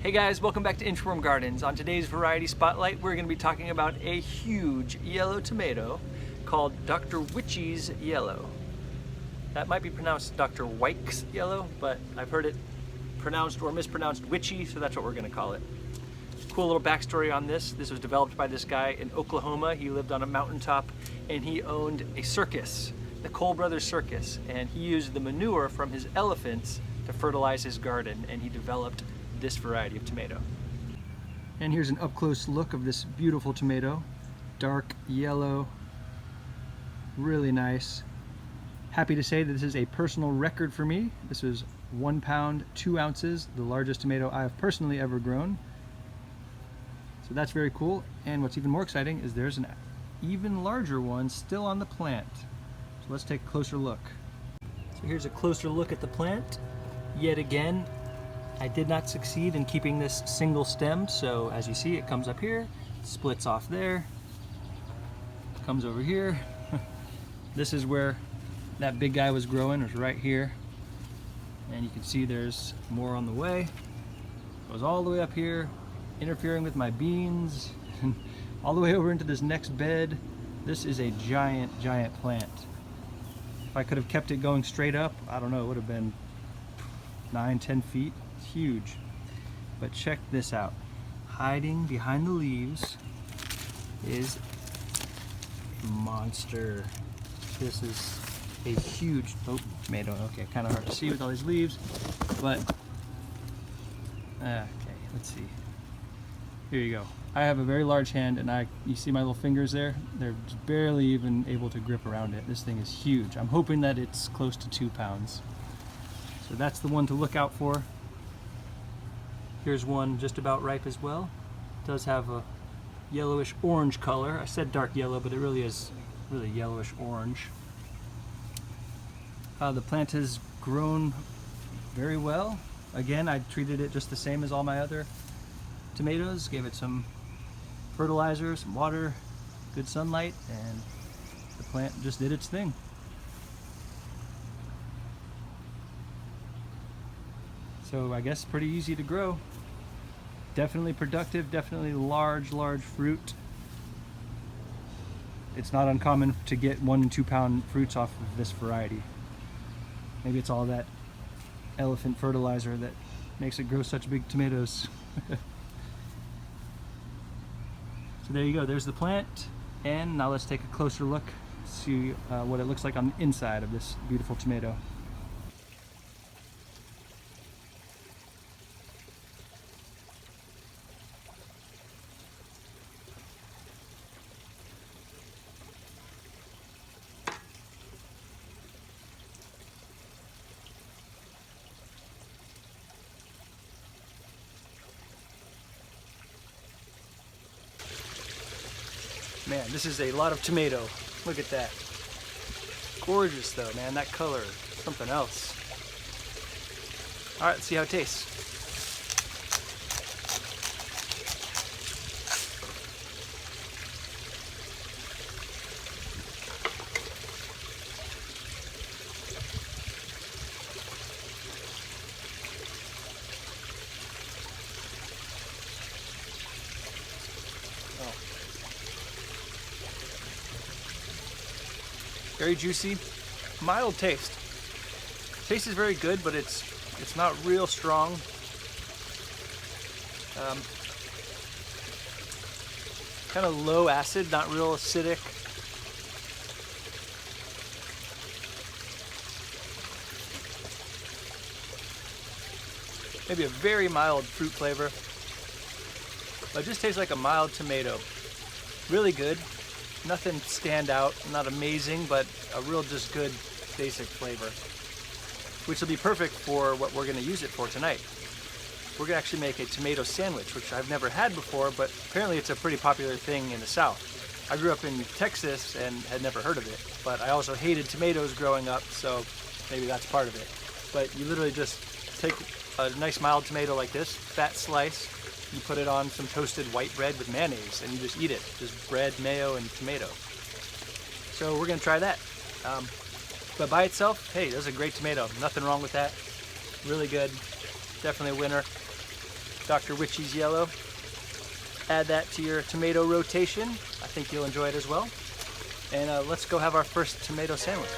Hey guys, welcome back to Inchworm Gardens. On today's Variety Spotlight, we're going to be talking about a huge yellow tomato called Dr. Wyche's Yellow. That might be pronounced Dr. Wyche's Yellow, but I've heard it pronounced or mispronounced Wyche, so that's what we're going to call it. Cool little backstory on this. This was developed by this guy in Oklahoma. He lived on a mountaintop and he owned a circus, the Cole Brothers Circus, and he used the manure from his elephants to fertilize his garden, and he developed this variety of tomato. And here's an up-close look of this beautiful tomato. Dark yellow, really nice. Happy to say that this is a personal record for me. This was 1 pound, 2 ounces, the largest tomato I have personally ever grown. So that's very cool. And what's even more exciting is there's an even larger one still on the plant. So let's take a closer look. So here's a closer look at the plant. Yet again, I did not succeed in keeping this single stem, so as you see, it comes up here, splits off there, comes over here. This is where that big guy was growing, it was right here. And you can see there's more on the way. Goes all the way up here, interfering with my beans, and all the way over into this next bed. This is a giant, giant plant. If I could have kept it going straight up, I don't know, it would have been 9-10 feet. Huge. But check this out. Hiding behind the leaves is a monster. This is a huge tomato. Okay, kind of hard to see with all these leaves, but okay, let's see. Here you go. I have a very large hand, and you see my little fingers there? They're just barely even able to grip around it. This thing is huge. I'm hoping that it's close to 2 pounds. So that's the one to look out for. Here's one just about ripe as well. It does have a yellowish orange color. I said dark yellow, but it really is really yellowish orange. The plant has grown very well. Again, I treated it just the same as all my other tomatoes. Gave it some fertilizer, some water, good sunlight, and the plant just did its thing. So I guess pretty easy to grow. Definitely productive, definitely large fruit. It's not uncommon to get 1 and 2 pound fruits off of this variety. Maybe it's all that elephant fertilizer that makes it grow such big tomatoes. So there you go, there's the plant. And now let's take a closer look, see what it looks like on the inside of this beautiful tomato. Man, this is a lot of tomato. Look at that. Gorgeous though, man, that color, something else. All right, let's see how it tastes. Very juicy, mild taste. Taste is very good, but it's not real strong. Kind of low acid, not real acidic. Maybe a very mild fruit flavor, but it just tastes like a mild tomato. Really good. Nothing stand out, not amazing, but a real just good basic flavor, which will be perfect for what we're going to use it for tonight. We're going to actually make a tomato sandwich, which I've never had before, but apparently it's a pretty popular thing in the South. I grew up in Texas and had never heard of it, but I also hated tomatoes growing up, so maybe that's part of it. But you literally just take a nice mild tomato like this, fat slice, you put it on some toasted white bread with mayonnaise, and you just eat it. Just bread, mayo, and tomato. So we're gonna try that. But by itself, hey, that's a great tomato. Nothing wrong with that. Really good. Definitely a winner. Dr. Wyche's Yellow. Add that to your tomato rotation. I think you'll enjoy it as well. And let's go have our first tomato sandwich.